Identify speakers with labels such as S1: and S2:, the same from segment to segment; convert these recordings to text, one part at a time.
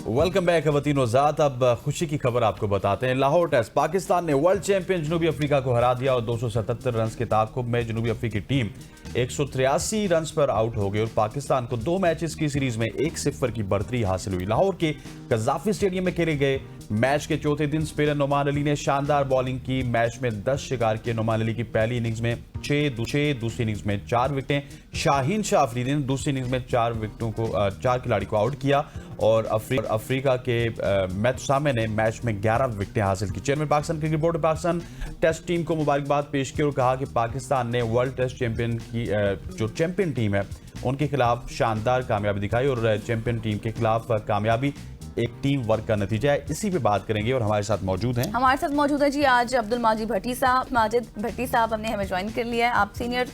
S1: Welcome back खवातीन वज़ात। अब खुशी की खबर आपको बताते हैं। लाहौर टेस्ट पाकिस्तान ने वर्ल्ड चैंपियन जनूबी अफ्रीका को हरा दिया और 277 रन के ताकुब में जनूबी अफ्रीकी टीम 183 रन पर आउट हो गई और पाकिस्तान को 2 मैचेस की सीरीज में 1-0 की बढ़तरी हासिल हुई। लाहौर के कज़ाफी स्टेडियम में खेले गए मैच के चौथे दिन स्पिनर नोमान अली ने शानदार बॉलिंग की। मैच में 10 शिकार किए। नोमान अली की पहली इनिंग्स में 6, दूसरी इनिंग्स में 4 विकेटें। शाहीन शाह अफरीदी ने दूसरी इनिंग्स में 4 खिलाड़ी को आउट किया और अफ्रीका के मैथुसामे ने मैच में 11 विकेटें हासिल की। चेयरमैन पाकिस्तान क्रिकेट बोर्ड ने पाकिस्तान टेस्ट टीम को मुबारकबाद पेश की और कहा कि पाकिस्तान ने वर्ल्ड टेस्ट चैंपियन की जो चैंपियन टीम है उनके खिलाफ शानदार कामयाबी दिखाई और चैंपियन टीम के खिलाफ कामयाबी एक टीम वर्क का नतीजा है। इसी पे बात करेंगे और हमारे साथ मौजूद है
S2: जी आज अब्दुल माजिद भट्टी साहब हमने हमें ज्वाइन कर लिया है। आप सीनियर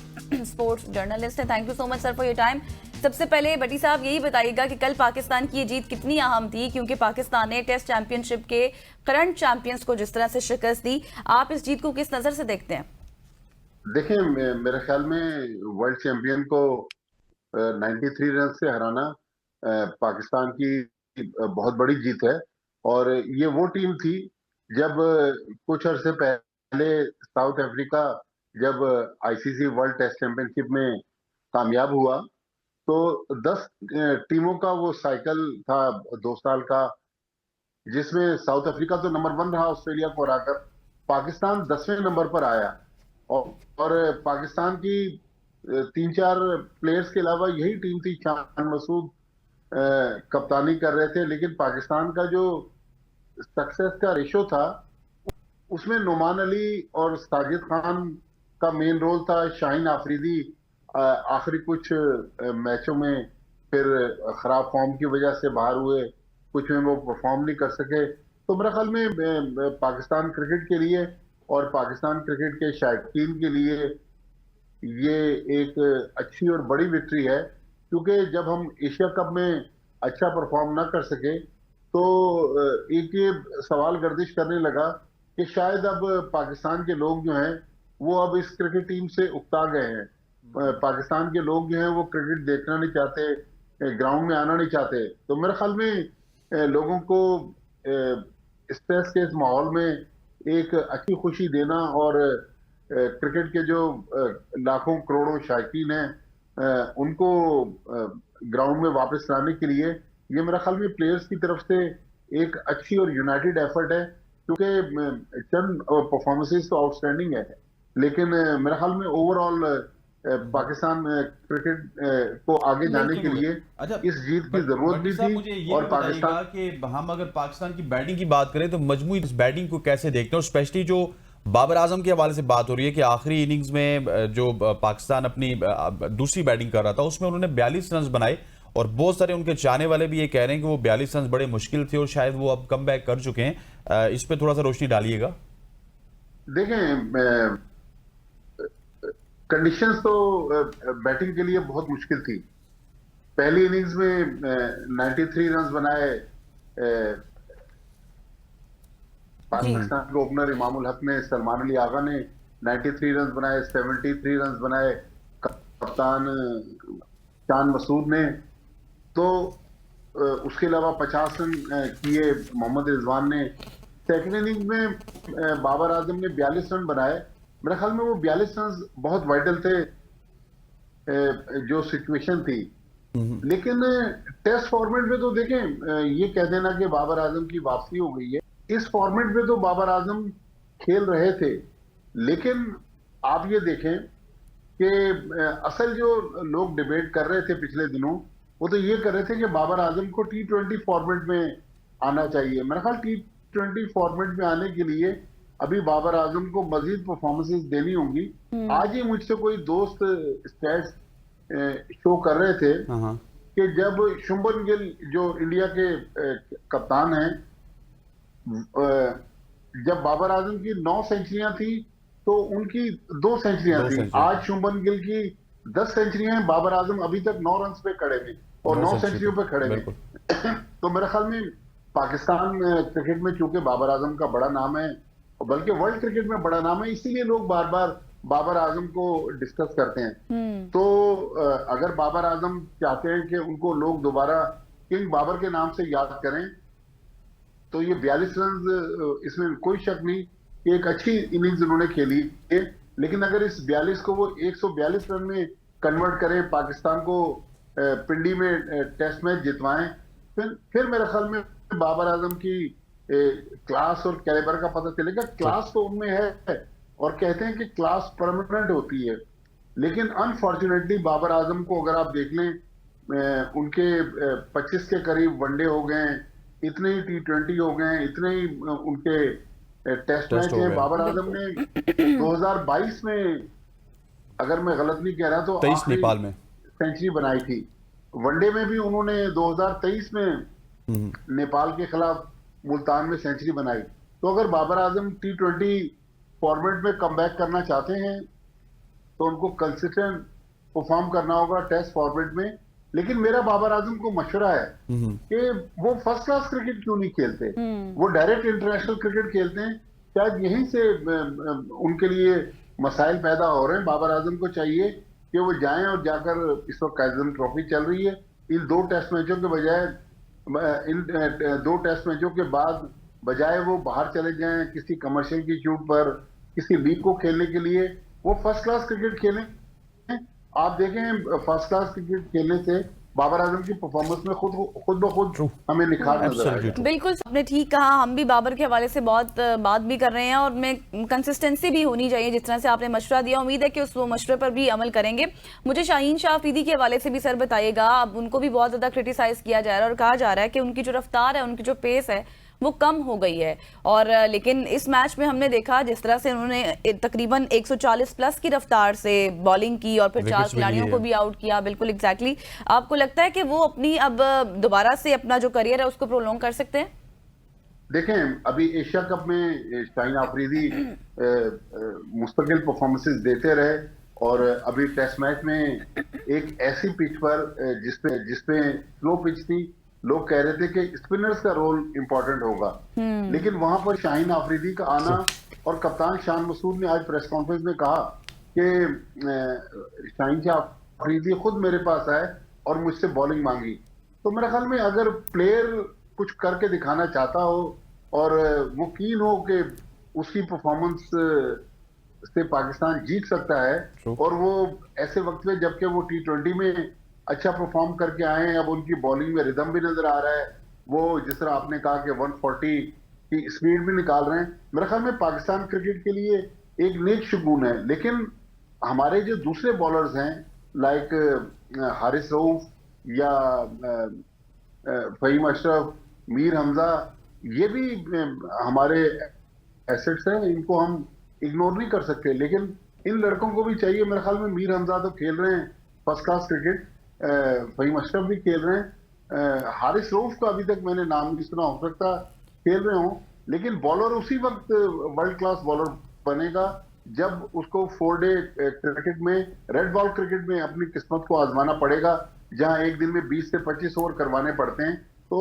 S2: स्पोर्ट्स जर्नलिस्ट हैं। Thank you so much sir for your time. सबसे पहले भट्टी साहब यही बताइएगा कि कल पाकिस्तान की ये जीत कितनी अहम थी, क्योंकि पाकिस्तान ने टेस्ट चैंपियनशिप के करंट चैंपियंस को जिस तरह से शिकस्त दी, आप इस जीत को किस नजर से देखते हैं?
S3: देखिए, मेरे ख्याल में वर्ल्ड चैंपियन को 93 रन से हराना पाकिस्तान की बहुत बड़ी जीत है। और ये वो टीम थी जब कुछ अरसे पहले साउथ अफ्रीका जब आईसीसी वर्ल्ड टेस्ट चैंपियनशिप में कामयाब हुआ तो 10 टीमों का वो साइकिल था 2 साल का, जिसमें साउथ अफ्रीका तो नंबर 1 रहा ऑस्ट्रेलिया को हराकर। पाकिस्तान 10वें नंबर पर आया और पाकिस्तान की 3-4 प्लेयर्स के अलावा यही टीम थी। शान मसूद कप्तानी कर रहे थे, लेकिन पाकिस्तान का जो सक्सेस का रेशो था उसमें नोमान अली और साजिद खान का मेन रोल था। शाहीन आफरीदी आखिरी कुछ मैचों में फिर खराब फॉर्म की वजह से बाहर हुए, कुछ में वो परफॉर्म नहीं कर सके। तो मेरे ख्याल में पाकिस्तान क्रिकेट के लिए और पाकिस्तान क्रिकेट के शायकीन के लिए ये एक अच्छी और बड़ी विक्ट्री है, क्योंकि जब हम एशिया कप में अच्छा परफॉर्म ना कर सके तो एक ये सवाल गर्दिश करने लगा कि शायद अब पाकिस्तान के लोग जो हैं वो अब इस क्रिकेट टीम से उकता गए हैं। पाकिस्तान के लोग जो हैं वो क्रिकेट देखना नहीं चाहते, ग्राउंड में आना नहीं चाहते। तो मेरे ख्याल में लोगों को स्ट्रेस के इस माहौल में एक अच्छी खुशी देना और क्रिकेट के जो लाखों करोड़ों शायकीन हैं उनको ग्राउंड में वापस लाने के लिए ये मेरा ख्याल में प्लेयर्स की तरफ से एक अच्छी और यूनाइटेड एफर्ट है, क्योंकि चंद परफॉर्मेंसेस तो आउटस्टैंडिंग है, लेकिन मेरा ख्याल में ओवरऑल पाकिस्तान क्रिकेट को आगे जाने के लिए इस जीत की जरूरत भी थी।
S1: मुझे ये और पाकिस्तान कि हम अगर पाकिस्तान की बैटिंग की बात करें तो मजमूई इस बैटिंग को कैसे देखते हैं, और स्पेशली जो बाबर आजम के हवाले से बात हो रही है कि आखिरी इनिंग्स में जो पाकिस्तान अपनी दूसरी बैटिंग कर रहा था उसमें उन्होंने 42 रन बनाए और बहुत सारे उनके चाहने वाले भी ये कह रहे हैं कि वो 42 रन बड़े मुश्किल थे और शायद वो अब कम बैक कर चुके हैं। इस पे थोड़ा सा रोशनी डालिएगा।
S3: देखें, कंडीशंस तो बैटिंग के लिए बहुत मुश्किल थी। पहली इनिंग्स में 93 रन बनाए पाकिस्तान के ओपनर इमामुल हक ने, सलमान अली आगा ने 93 रन बनाए, 73 रन बनाए कप्तान शान मसूद ने, तो उसके अलावा 50 रन किए मोहम्मद रिजवान ने। सेकंड इनिंग में बाबर आजम ने 42 रन बनाए। मेरे ख्याल में वो 42 रन बहुत वाइटल थे जो सिचुएशन थी, लेकिन टेस्ट फॉर्मेट में तो देखें ये कह देना कि बाबर आजम की वापसी हो गई है, इस फॉर्मेट में तो बाबर आजम खेल रहे थे। लेकिन आप ये देखें कि असल जो लोग डिबेट कर रहे थे पिछले दिनों वो तो ये कर रहे थे कि बाबर आजम को T20 फॉर्मेट में आना चाहिए। मेरा ख्याल T20 फॉर्मेट में आने के लिए अभी बाबर आजम को मजीद परफॉर्मेंसेस देनी होंगी। आज ही मुझसे कोई दोस्त स्टैट्स शो कर रहे थे कि जब शुभमन गिल जो इंडिया के कप्तान हैं, जब बाबर आजम की 9 सेंचुरियां थी तो उनकी 2 सेंचुरियां थी। आज शुभमन गिल की 10 सेंचुरियां हैं, बाबर आजम अभी तक 9 रन पे खड़े हैं और 9 सेंचुरियों पे खड़े हैं। तो मेरे ख्याल में पाकिस्तान क्रिकेट में चूंकि बाबर आजम का बड़ा नाम है, बल्कि वर्ल्ड क्रिकेट में बड़ा नाम है, इसीलिए लोग बार बार बाबर आजम को डिस्कस करते हैं। तो अगर बाबर आजम चाहते हैं कि उनको लोग दोबारा किंग बाबर के नाम से याद करें तो ये 42 रन, इसमें कोई शक नहीं कि एक अच्छी इनिंग्स उन्होंने खेली है। लेकिन अगर इस 42 को वो 142 रन में कन्वर्ट करें, पाकिस्तान को पिंडी में टेस्ट मैच जितवाएं, फिर मेरे ख्याल में बाबर आजम की क्लास और कैलिबर का पता चलेगा। क्लास तो उनमें है और कहते हैं कि क्लास परमानेंट होती है, लेकिन अनफॉर्चुनेटली बाबर आजम को अगर आप देख लें, उनके 25 के करीब वनडे हो गए, इतने ही T20 हो गए, इतने ही उनके टेस्ट मैच
S1: हो
S3: है।
S1: गए।
S3: बाबर आजम ने 2022 में, अगर मैं गलत नहीं कह रहा तो
S1: 23
S3: आखिरी
S1: नेपाल में
S3: सेंचुरी बनाई थी। वनडे में भी उन्होंने 2023 में नेपाल के खिलाफ मुल्तान में सेंचुरी बनाई। तो अगर बाबर आजम T20 फॉर्मेट में कमबैक करना चाहते हैं तो उनको कंसिस्टेंट परफॉर्म करना होगा टेस्ट फॉर्मेट में। लेकिन मेरा बाबर आजम को मशवरा है कि वो फर्स्ट क्लास क्रिकेट क्यों नहीं खेलते, वो डायरेक्ट इंटरनेशनल क्रिकेट खेलते हैं। शायद यहीं से उनके लिए मसाइल पैदा हो रहे हैं। बाबर आजम को चाहिए कि वो जाएं और जाकर, इस वक्त काइजन ट्रॉफी चल रही है, इन 2 टेस्ट मैचों के बजाय, इन 2 टेस्ट मैचों के बाद बजाय वो बाहर चले जाएं किसी कमर्शियल की चूट पर, किसी लीग को खेलने के लिए, वो फर्स्ट क्लास क्रिकेट खेलें। आप देखें फर्स्ट क्लास क्रिकेट खेलने से बाबर आजम की परफॉर्मेंस में खुद ब खुद हमें निखार नजर आएगा।
S2: बिल्कुल आपने ठीक कहा, हम भी बाबर के हवाले से बहुत बात भी कर रहे हैं और में कंसिस्टेंसी भी होनी चाहिए। जिस तरह से आपने मशवरा दिया, उम्मीद है कि उस मशवरे पर भी अमल करेंगे। मुझे शाहीन शाह अफरीदी के हवाले से भी सर बताइएगा। अब उनको भी बहुत ज्यादा क्रिटिसाइज किया जा रहा है और कहा जा रहा है कि उनकी जो रफ्तार है, उनकी जो पेस है, वो कम हो गई है। और लेकिन इस मैच में हमने देखा जिस तरह से उन्होंने तकरीबन 140 प्लस की रफ्तार से बॉलिंग की और फिर 4 खिलाड़ियों को भी आउट किया। बिल्कुल एग्जैक्टली। आपको लगता है कि वो अपनी अब दोबारा से अपना जो करियर है उसको प्रोलॉन्ग कर सकते हैं?
S3: देखें, अभी एशिया कप में शाहीन आफरीदी मुस्तकिल परफॉर्मेंसेस देते रहे और अभी टेस्ट मैच में एक ऐसी पिच पर जिसपे स्लो पिच थी, लोग कह रहे थे कि स्पिनर्स का रोल इंपॉर्टेंट होगा, लेकिन वहां पर शाहीन आफरीदी का आना, और कप्तान शान मसूद ने आज प्रेस कॉन्फ्रेंस में कहा कि शाहीन शाह अफरीदी खुद मेरे पास आए और मुझसे बॉलिंग मांगी। तो मेरे ख्याल में अगर प्लेयर कुछ करके दिखाना चाहता हो और वो कीन हो कि उसकी परफॉर्मेंस से पाकिस्तान जीत सकता है, और वो ऐसे वक्त में जबकि वो T20 में अच्छा परफॉर्म करके आए हैं, अब उनकी बॉलिंग में रिदम भी नजर आ रहा है, वो जिस तरह आपने कहा कि 140 की स्पीड भी निकाल रहे हैं। मेरे ख्याल में पाकिस्तान क्रिकेट के लिए एक नेक शगुन है। लेकिन हमारे जो दूसरे बॉलर्स हैं, लाइक हारिस रऊफ या फहीम अशरफ, मीर हमजा, ये भी हमारे एसेट्स हैं, इनको हम इग्नोर नहीं कर सकते। लेकिन इन लड़कों को भी चाहिए, मेरे ख्याल में मीर हमजा तो खेल रहे हैं first class cricket, Faheem Ashraf भी खेल रहे हैं, हारिस रऊफ का अभी तक मैंने नाम नहीं सुना, हो सकता खेल रहे हो, लेकिन बॉलर उसी वक्त वर्ल्ड क्लास बॉलर बनेगा जब उसको 4 डे क्रिकेट में, रेड बॉल क्रिकेट में अपनी किस्मत को आजमाना पड़ेगा, जहां एक दिन में 20 से 25 ओवर करवाने पड़ते हैं। तो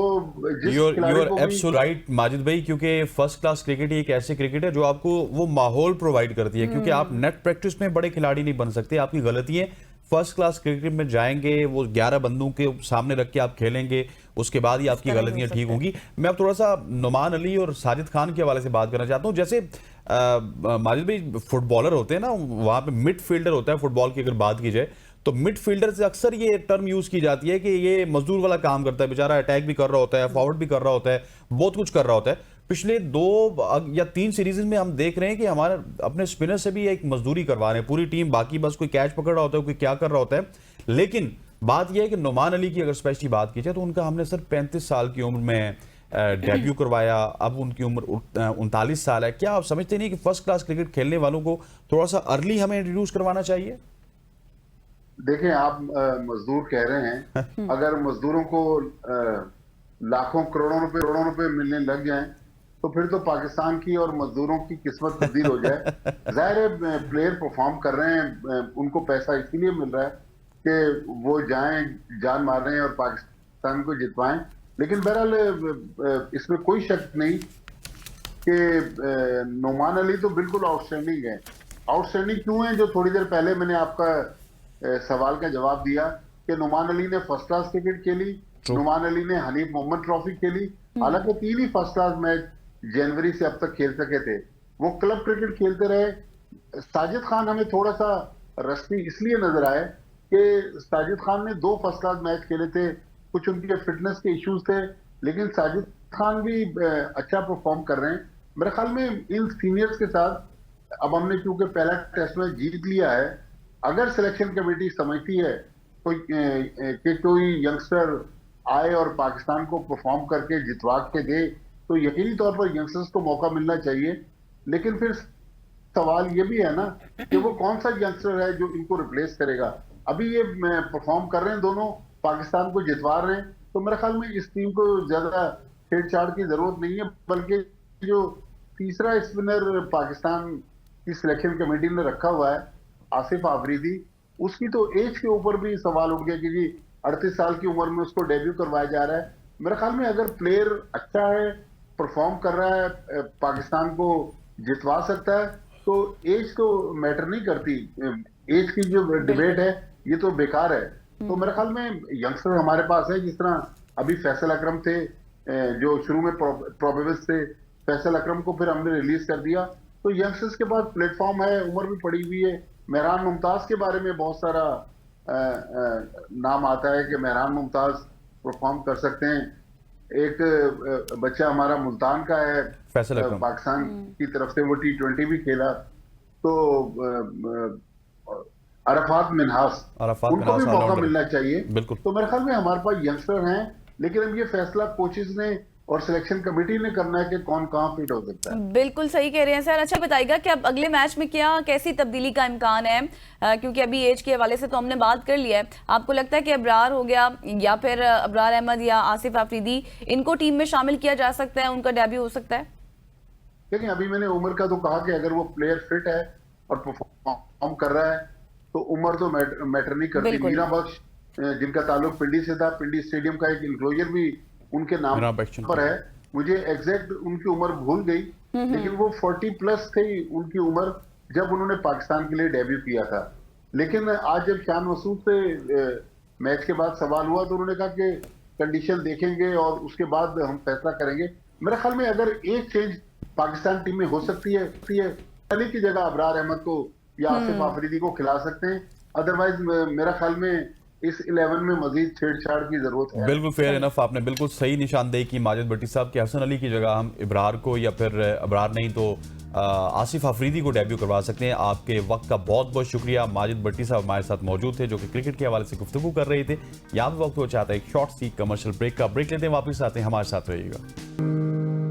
S1: राइट माजिद भाई, क्योंकि फर्स्ट क्लास क्रिकेट ही एक ऐसे क्रिकेट है जो आपको वो माहौल प्रोवाइड करती है, क्योंकि आप नेट प्रैक्टिस में बड़े खिलाड़ी नहीं बन सकते। आपकी गलती है, फर्स्ट क्लास क्रिकेट में जाएंगे, वो 11 बंदों के सामने रख के आप खेलेंगे, उसके बाद ही आपकी गलतियां ठीक होंगी। मैं अब थोड़ा सा नुमान अली और साजिद खान के हवाले से बात करना चाहता हूं। जैसे माजिद भाई, फुटबॉलर होते हैं ना, वहां पे मिडफील्डर होता है फुटबॉल की अगर बात की जाए तो मिडफील्डर से अक्सर ये टर्म यूज की जाती है कि ये मजदूर वाला काम करता है, बेचारा अटैक भी कर रहा होता है, फॉरवर्ड भी कर रहा होता है, बहुत कुछ कर रहा होता है। पिछले 2 या 3 सीरीज में हम देख रहे हैं कि हमारे अपने स्पिनर से भी एक मजदूरी करवा रहे हैं पूरी टीम, बाकी बस कोई कैच पकड़ रहा होता है, कोई क्या कर रहा होता है। लेकिन बात यह है कि नुमान अली की अगर स्पेशली बात की जाए तो उनका हमने सिर्फ 35 साल की उम्र में डेब्यू करवाया, अब उनकी उम्र 39 साल है। क्या आप समझते नहीं कि फर्स्ट क्लास क्रिकेट खेलने वालों को थोड़ा सा अर्ली हमें इंट्रोड्यूस करवाना चाहिए?
S3: देखें, आप मजदूर कह रहे हैं, अगर मजदूरों को लाखों करोड़ों रुपए मिलने लग जाएं तो फिर तो पाकिस्तान की और मजदूरों की किस्मत तब्दील हो जाए। जाहिर है प्लेयर परफॉर्म कर रहे हैं, उनको पैसा इसीलिए मिल रहा है कि वो जाएं, जान मार रहे हैं और पाकिस्तान को जितवाएं। लेकिन बहरहाल इसमें कोई शक नहीं कि नुमान अली तो बिल्कुल आउटस्टैंडिंग है। आउटस्टैंडिंग क्यों है? जो थोड़ी देर पहले मैंने आपका सवाल का जवाब दिया कि नुमान अली ने फर्स्ट क्लास क्रिकेट खेली, नुमान अली ने हनीफ मोहम्मद ट्रॉफी खेली। हालांकि 3 ही फर्स्ट क्लास मैच जनवरी से अब तक खेल सके थे। वो क्लब क्रिकेट खेलते रहे। साजिद खान हमें थोड़ा सा रस्ती इसलिए नजर आए कि साजिद खान ने 2 फर्स्ट क्लास मैच खेले थे, कुछ उनके फिटनेस के इश्यूज थे, लेकिन साजिद खान भी अच्छा परफॉर्म कर रहे हैं। मेरे ख्याल में इन सीनियर्स के साथ अब हमने क्योंकि पहला टेस्ट मैच जीत लिया है, अगर सिलेक्शन कमेटी समझती है कि कोई यंगस्टर आए और पाकिस्तान को परफॉर्म करके जितवा के दे, तो यकीनी तौर पर यंगस्टर्स को मौका मिलना चाहिए। लेकिन फिर सवाल ये भी है ना कि वो कौन सा यंगस्टर है जो इनको रिप्लेस करेगा। अभी ये परफॉर्म कर रहे हैं, दोनों पाकिस्तान को जितवा रहे हैं, तो मेरे ख्याल में इस टीम को ज्यादा छेड़छाड़ की जरूरत नहीं है। बल्कि जो तीसरा स्पिनर पाकिस्तान की सिलेक्शन कमेटी ने रखा हुआ है आसिफ आफरीदी, उसकी तो एज के ऊपर भी सवाल उठ गया कि जी 38 साल की उम्र में उसको डेब्यू करवाया जा रहा है। मेरे ख्याल में अगर प्लेयर अच्छा है, परफॉर्म कर रहा है, पाकिस्तान को जितवा सकता है, तो एज तो मैटर नहीं करती। एज की जो डिबेट है ये तो बेकार है। तो मेरे ख्याल में यंगस्टर हमारे पास है, जिस तरह अभी फैसल अकरम थे जो शुरू में प्रोबेबल्स थे, फैसल अकरम को फिर हमने रिलीज कर दिया, तो यंगस्टर्स के पास प्लेटफॉर्म है, उम्र भी पड़ी हुई है। मेहरान मुमताज के बारे में बहुत सारा नाम आता है कि मेहरान मुमताज परफॉर्म कर सकते हैं। एक बच्चा हमारा मुल्तान का है,
S1: फैसल अकरम,
S3: पाकिस्तान की तरफ से, वो T20 भी खेला। तो अरफात मिन्हास, उनको भी मौका मिलना चाहिए।
S1: बिल्कुल।
S3: तो मेरे ख्याल में हमारे पास यंगस्टर हैं, लेकिन अब ये फैसला कोचेज ने और सिलेक्शन कमेटी ने करना है कि कौन कहां फिट हो सकता है।
S2: बिल्कुल सही कह रहे हैं सर। अच्छा बताइएगा कि अब अगले मैच में क्या कैसी तब्दीली का इम्कान है, क्योंकि अभी एज के हवाले से तो हमने बात कर लिया है। आपको लगता है कि अबरार हो गया या फिर अबरार अहमद या आसिफ आफरीदी, इनको टीम में शामिल किया जा सकता है, उनका डेब्यू हो सकता है?
S3: देखिए, अभी मैंने उम्र का तो कहा कि अगर वो प्लेयर फिट है और परफॉर्म कर रहा है तो उम्र तो मैटर नहीं करती। मीरा बख्श जिनका ताल्लुक पिंडी से था, पिंडी स्टेडियम का एक इंक्लोजर भी उनके नाम पर है। मुझे एग्जैक्ट उनकी उम्र भूल गई, लेकिन वो 40 प्लस थी उनकी उम्र जब उन्होंने पाकिस्तान के लिए डेब्यू किया था। लेकिन आज जब शान मसूद से मैच के बाद सवाल हुआ तो उन्होंने कहा कि कंडीशन देखेंगे और उसके बाद हम फैसला करेंगे। मेरे ख्याल में अगर एक चेंज पाकिस्तान टीम में हो सकती है, अली की जगह अबरार अहमद को या आसिफ आफरीदी को खिला सकते हैं। अदरवाइज मेरा ख्याल में इस 11 में मजीद छेड़छाड़ की जरूरत है।
S1: बिल्कुल फेयर इनफ, आपने बिल्कुल सही निशानदेही की माजिद भट्टी साहब कि हसन अली की जगह हम इब्रार को या फिर अबरार नहीं तो आसिफ आफरीदी को डेब्यू करवा सकते हैं। आपके वक्त का बहुत बहुत शुक्रिया। माजिद भट्टी साहब हमारे साथ मौजूद थे जो कि क्रिकेट के हवाले से गुफ्तगू कर रहे थे। यहाँ पे वक्त हो चाहता है एक शॉर्ट सी कमर्शियल ब्रेक का। ब्रेक लेते हैं, वापस आते हैं, हमारे साथ रहिएगा।